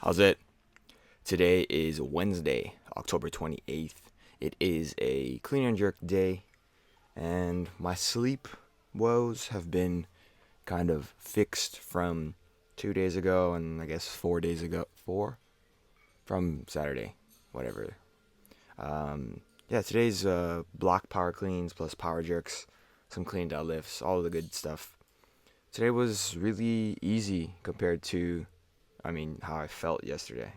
How's it? Today is Wednesday, October 28th. It is a clean and jerk day, and my sleep woes have been kind of fixed from 2 days ago and I guess 4 days ago. From Saturday, whatever. Yeah, today's block power cleans plus power jerks, some clean deadlifts, all of the good stuff. Today was really easy compared to, how I felt yesterday.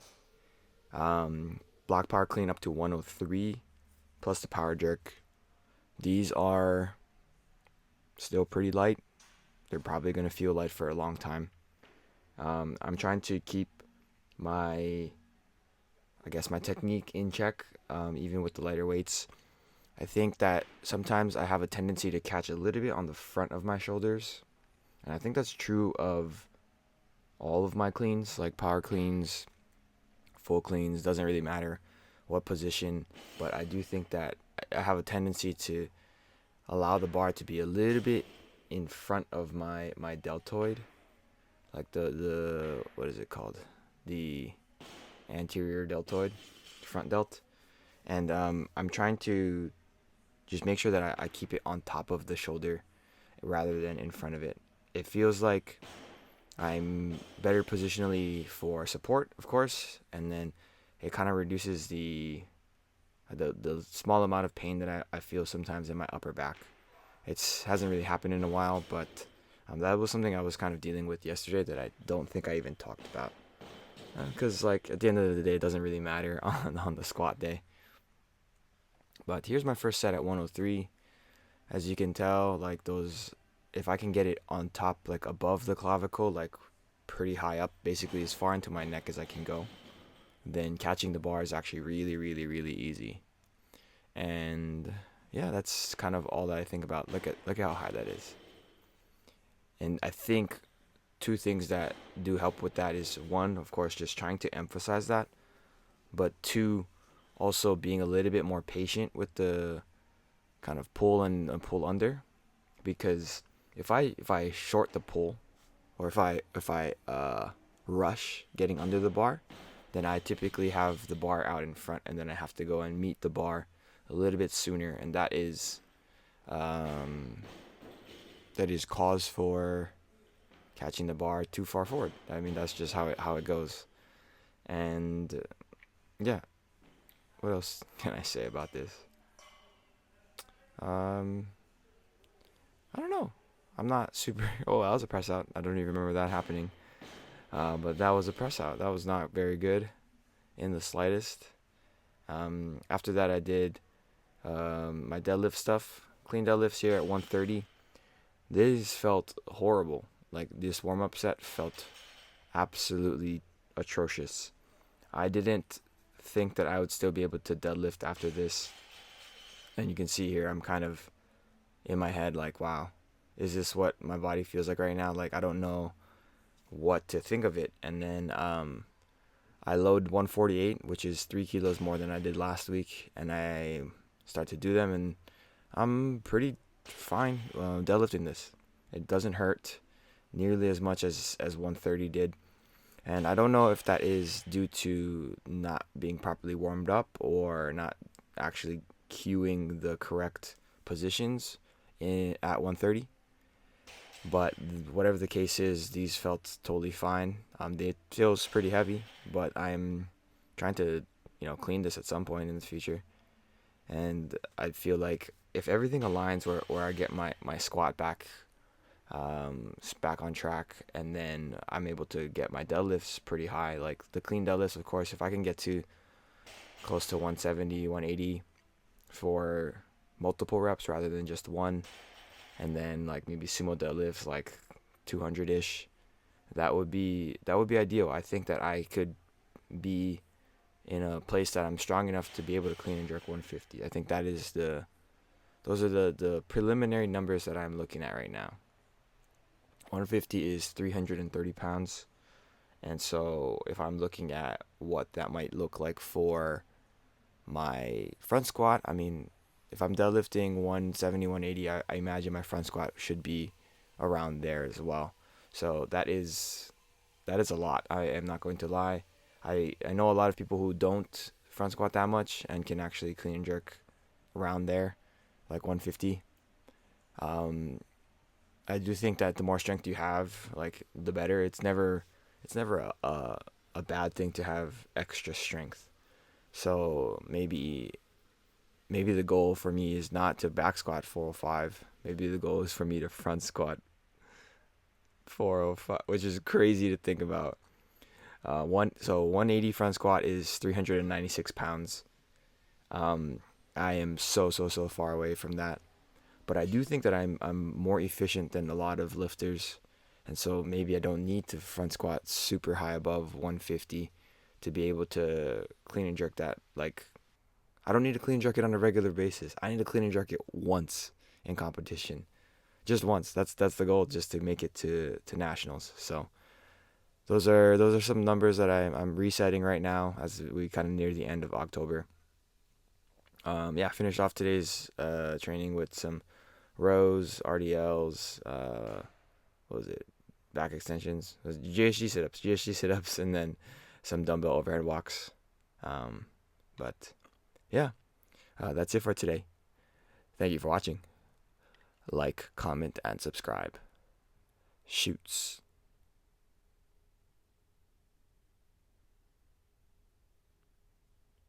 Um, Block power clean up to 103 plus the power jerk. These are still pretty light. They're probably going to feel light for a long time. I'm trying to keep my, my technique in check, even with the lighter weights. I think that sometimes I have a tendency to catch a little bit on the front of my shoulders. And I think that's true of all of my cleans, like power cleans, full cleans, doesn't really matter what position, but I do think that I have a tendency to allow the bar to be a little bit in front of my deltoid, like the what is it called? The anterior deltoid, front delt. And I'm trying to just make sure that I keep it on top of the shoulder rather than in front of it. It feels like I'm better positionally for support, of course, and then it kind of reduces the small amount of pain that I feel sometimes in my upper back. It hasn't really happened in a while, but that was something I was kind of dealing with yesterday that I don't think I even talked about. Because, at the end of the day, it doesn't really matter on the squat day. But here's my first set at 103. As you can tell, if I can get it on top, above the clavicle, pretty high up, basically as far into my neck as I can go, then catching the bar is actually really, really, really easy. And yeah, that's kind of all that I think about. Look how high that is. And I think two things that do help with that is, one, of course, just trying to emphasize that, but two, also being a little bit more patient with the kind of pull and pull under, because if I short the pull, or if I rush getting under the bar, then I typically have the bar out in front, and then I have to go and meet the bar a little bit sooner, and that is cause for catching the bar too far forward. I mean, that's just how it goes. And yeah, what else can I say about this? Um, I don't know. I'm not super. Oh, that was a press out. I don't even remember that happening. But that was a press out. That was not very good in the slightest. After that, I did my deadlift stuff. Clean deadlifts here at 130. This felt horrible. This warm up set felt absolutely atrocious. I didn't think that I would still be able to deadlift after this. And you can see here, I'm kind of in my head wow, is this what my body feels like right now? I don't know what to think of it. And then I load 148, which is 3 kilos more than I did last week, and I start to do them, and I'm pretty fine deadlifting this. It doesn't hurt nearly as much as 130 did. And I don't know if that is due to not being properly warmed up or not actually cueing the correct positions at 130. But whatever the case is, these felt totally fine. It feels pretty heavy, but I'm trying to, clean this at some point in the future. And I feel like if everything aligns where I get my squat back on track, and then I'm able to get my deadlifts pretty high, the clean deadlifts, of course, if I can get to close to 170, 180 for multiple reps rather than just one, and then maybe sumo deadlifts 200-ish, that would be ideal. I think that I could be in a place that I'm strong enough to be able to clean and jerk 150. I think those are the preliminary numbers that I'm looking at right now. 150 is 330 pounds. And so if I'm looking at what that might look like for my front squat, if I'm deadlifting 170, 180, I imagine my front squat should be around there as well. So that is a lot. I am not going to lie. I know a lot of people who don't front squat that much and can actually clean and jerk around there, like 150. Um, I do think that the more strength you have, like the better. It's never a bad thing to have extra strength. So maybe the goal for me is not to back squat 405. Maybe the goal is for me to front squat 405, which is crazy to think about. 180 front squat is 396 pounds. I am so far away from that, but I do think that I'm more efficient than a lot of lifters, and so maybe I don't need to front squat super high above 150 to be able to clean and jerk that. Like, I don't need to clean and jerk it on a regular basis. I need to clean and jerk it once in competition, just once. That's the goal, just to make it to nationals. So those are some numbers that I'm resetting right now as we kind of near the end of October. Yeah, finished off today's training with some rows, RDLs, what was it? Back extensions, it was GHG sit-ups, and then some dumbbell overhead walks. But yeah, that's it for today. Thank you for watching. Like, comment, and subscribe. Shoots.